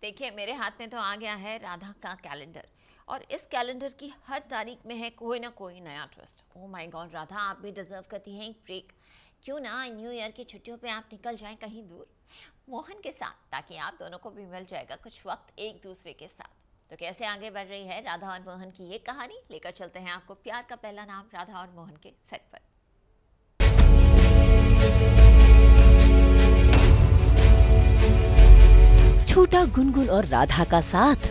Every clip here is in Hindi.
देखिए मेरे हाथ में तो आ गया है राधा का कैलेंडर और इस कैलेंडर की हर तारीख में है कोई ना कोई नया twist. Oh my God Radha, आप भी डिजर्व करती हैं एक ब्रेक। क्यों ना न्यू ईयर की छुट्टियों पे आप निकल जाएं कहीं दूर मोहन के साथ, ताकि आप दोनों को भी मिल जाएगा कुछ वक्त एक दूसरे के साथ। तो कैसे आगे बढ़ रही है राधा और मोहन की ये कहानी, लेकर चलते हैं आपको प्यार का पहला नाम राधा और मोहन के सेट पर। छोटा गुनगुन और राधा का साथ।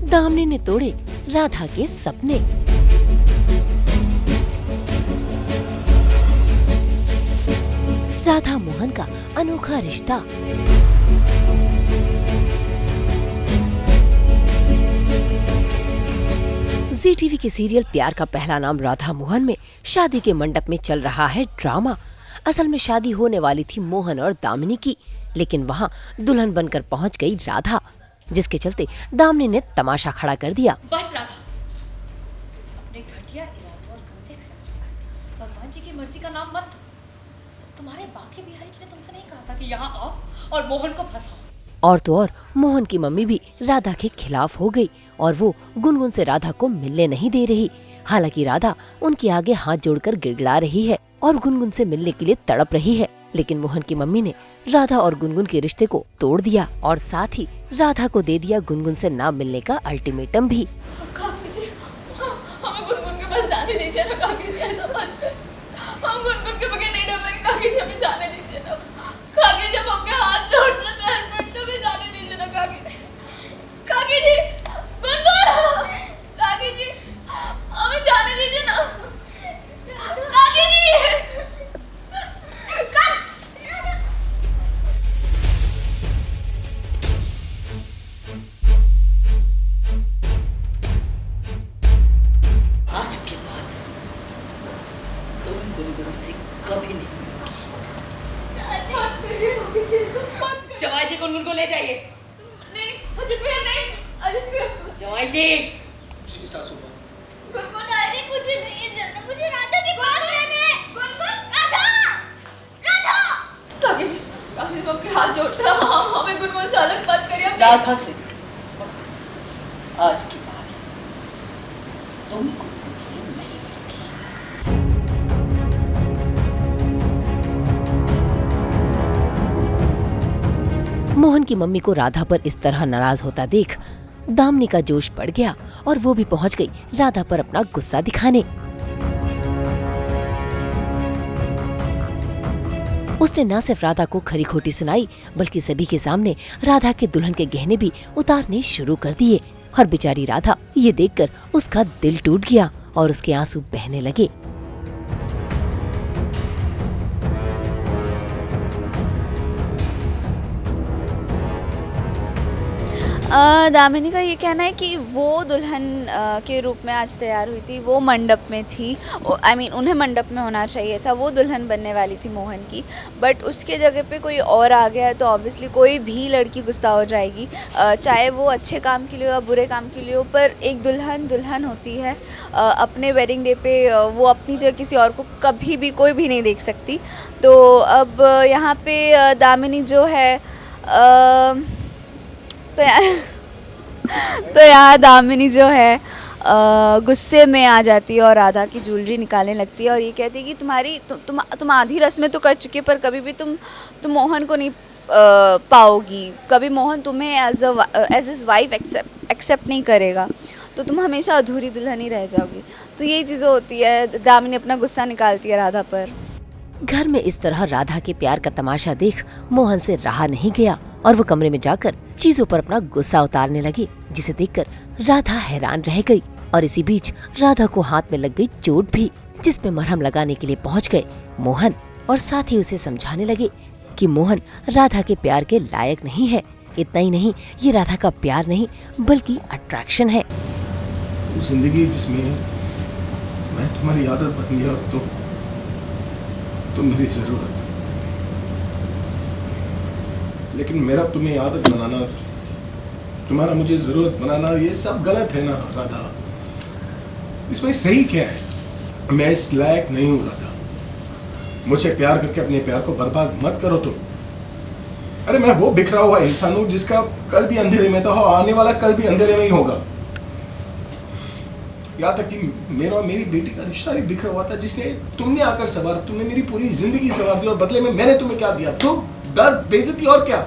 दामनी ने तोड़े राधा के सपने। राधा मोहन का अनोखा रिश्ता। जी टीवी के सीरियल प्यार का पहला नाम राधा मोहन में शादी के मंडप में चल रहा है ड्रामा। असल में शादी होने वाली थी मोहन और दामिनी की, लेकिन वहाँ दुल्हन बनकर पहुँच गई राधा, जिसके चलते दामिनी ने तमाशा खड़ा कर दिया। बस राधा, अपने घटिया इरादों और गंदे ख्यालों, भगवान जी की मर्जी का नाम मत। तुम्हारे बाकी बिहारी जी ने तुमसे नहीं कहा था कि यहाँ आओ और मोहन को फंसाओ। और तो और मोहन की मम्मी भी राधा के खिलाफ हो गई और वो गुनगुन से राधा को मिलने नहीं दे रही। हालांकि राधा उनके आगे हाथ जोड़कर गिड़गिड़ा रही है और गुनगुन से मिलने के लिए तड़प रही है, लेकिन मोहन की मम्मी ने राधा और गुनगुन के रिश्ते को तोड़ दिया और साथ ही राधा को दे दिया गुनगुन से ना मिलने का अल्टीमेटम भी। हमें गुनगुन के पास जाने दीजिए ना काकी जी, ऐसा मत करिए। हम गुनगुन के बगैर नहीं रह पाएंगे काकी जी, हमें जाने दीजिए ना काकी जी, हम आपके हाथ जोड़ते हैं, पैर पड़ते हैं, हमें जाने दीजिए ना काकी जी। काकी जी, गुनगुन, काकी जी, हमें जाने दीजिए ना काकी जी। आज के बाद तुम गुनगुन से कभी नहीं मिलोगी। जवाई जी गुनगुन को ले जाइए। नहीं, अजित भैया नहीं, अजित भैया। जवाई जी। जी सासू माँ। गुनगुन अरे मुझे नहीं जाना, मुझे राधा के पास रहना है। गुनगुन, राधा, राधा। काकी जी, काकी जी आपके हाथ जोड़ते हैं, हमें गुनगुन से अलग मत करिए। राधा से आज के बाद तुम गुनगुन से नहीं मिलोगी। मोहन की मम्मी को राधा पर इस तरह नाराज होता देख दामिनी का जोश बढ़ गया और वो भी पहुंच गई राधा पर अपना गुस्सा दिखाने। उसने न सिर्फ राधा को खरी खोटी सुनाई, बल्कि सभी के सामने राधा के दुल्हन के गहने भी उतारने शुरू कर दिए। और बेचारी राधा ये देखकर उसका दिल टूट गया और उसके आंसू बहने लगे। दामिनी का ये कहना है कि वो दुल्हन के रूप में आज तैयार हुई थी, वो मंडप में थी। उन्हें मंडप में होना चाहिए था, वो दुल्हन बनने वाली थी मोहन की, बट उसके जगह पे कोई और आ गया है तो ऑब्वियसली कोई भी लड़की गुस्सा हो जाएगी, चाहे वो अच्छे काम के लिए हो या बुरे काम के लिए हो। पर एक दुल्हन दुल्हन होती है, अपने वेडिंग डे पे वो अपनी जगह किसी और को कभी भी कोई भी नहीं देख सकती। तो अब यहाँ पे दामिनी जो है तो यार दामिनी जो है गुस्से में आ जाती है और राधा की ज्वेलरी निकालने लगती है और ये कहती है कि तुम आधी रस्में तो कर चुके, पर कभी भी तुम मोहन को नहीं पाओगी, कभी मोहन तुम्हें एज हिज वाइफ एक्सेप्ट नहीं करेगा, तो तुम हमेशा अधूरी दुल्हन ही रह जाओगी। तो यही चीज़ें होती है, दामिनी अपना गुस्सा निकालती है राधा पर। घर में इस तरह राधा के प्यार का तमाशा देख मोहन से रहा नहीं गया और वो कमरे में जाकर चीजों पर अपना गुस्सा उतारने लगे, जिसे देखकर राधा हैरान रह गई। और इसी बीच राधा को हाथ में लग गई चोट भी, जिस पे मरहम लगाने के लिए पहुंच गए मोहन और साथ ही उसे समझाने लगे कि मोहन राधा के प्यार के लायक नहीं है। इतना ही नहीं, ये राधा का प्यार नहीं बल्कि अट्रैक्शन है। जिंदगी जिसमें मैं तुम्हारी आदत बन गया तो तुम मेरी जरूरत, लेकिन मेरा तुम्हें आदत बनाना, तुम्हारा मुझे जरूरत बनाना, ये सब गलत है ना राधा। इसमें सही क्या है? मैं इस लायक नहीं हूँ राधा। मुझे प्यार करके अपने प्यार को बर्बाद मत करो तुम। अरे मैं वो बिखरा हुआ इंसान हूँ जिसका कल भी अंधेरे में था और आने वाला कल भी अंधेरे में ही होगा। यहाँ तक कि मेरा और मेरी बेटी का रिश्ता भी बिखरा हुआ था, जिसे तुमने आकर सवार, तुमने मेरी पूरी जिंदगी सवार दी और बदले में मैंने तुम्हें क्या दिया? तो दर्द, बेइज्जती और क्या?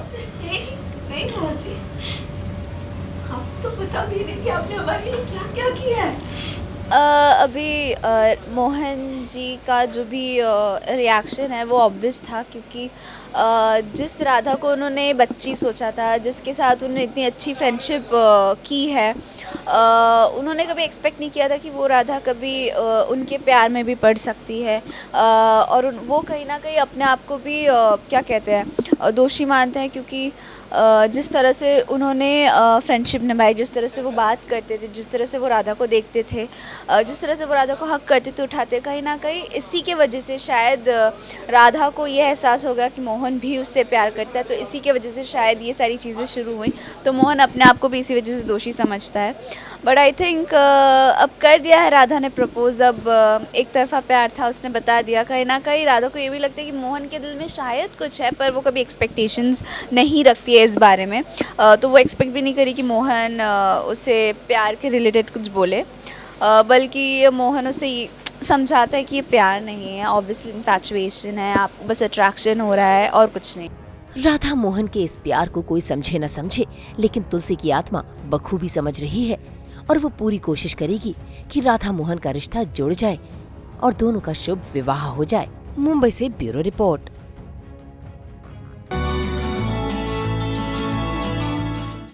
नहीं मोहन जी, आप तो बता भी नहीं कि आपने हमारे लिए क्या क्या किया है। अभी मोहन जी का जो भी रिएक्शन है वो ऑब्वियस था, क्योंकि जिस राधा को उन्होंने बच्ची सोचा था, जिसके साथ उन्होंने इतनी अच्छी फ्रेंडशिप की है, उन्होंने कभी एक्सपेक्ट नहीं किया था कि वो राधा कभी उनके प्यार में भी पड़ सकती है। और वो कहीं ना कहीं अपने आप को भी क्या कहते हैं, दोषी मानते हैं, क्योंकि जिस तरह से उन्होंने फ्रेंडशिप निभाई, जिस तरह से वो बात करते थे, जिस तरह से वो राधा को देखते थे, जिस तरह से वो राधा को हक करते थे, उठाते, कहीं ना कहीं इसी के वजह से शायद राधा को ये एहसास होगा कि मोहन भी उससे प्यार करता है, तो इसी के वजह से शायद ये सारी चीज़ें शुरू हुई। तो मोहन अपने आप को भी इसी वजह से दोषी समझता है। बट आई थिंक अब कर दिया है राधा ने प्रपोज, अब एक तरफा प्यार था, उसने बता दिया। कहीं ना कहीं राधा को ये भी लगता है कि मोहन के दिल में शायद कुछ है, पर वो कभी एक्सपेक्टेशंस नहीं रखती है इस बारे में। तो वो एक्सपेक्ट भी नहीं करी कि मोहन उसे प्यार के रिलेटेड कुछ बोले, बल्कि मोहन उसे समझाता है कि ये प्यार नहीं है, ऑब्वियसली इन्फैचुएशन है, आपको बस अट्रैक्शन हो रहा है और कुछ नहीं। राधा मोहन के इस प्यार को कोई समझे न समझे, लेकिन तुलसी की आत्मा बखूबी समझ रही है और वो पूरी कोशिश करेगी कि राधा मोहन का रिश्ता जुड़ जाए और दोनों का शुभ विवाह हो जाए। मुंबई से ब्यूरो रिपोर्ट।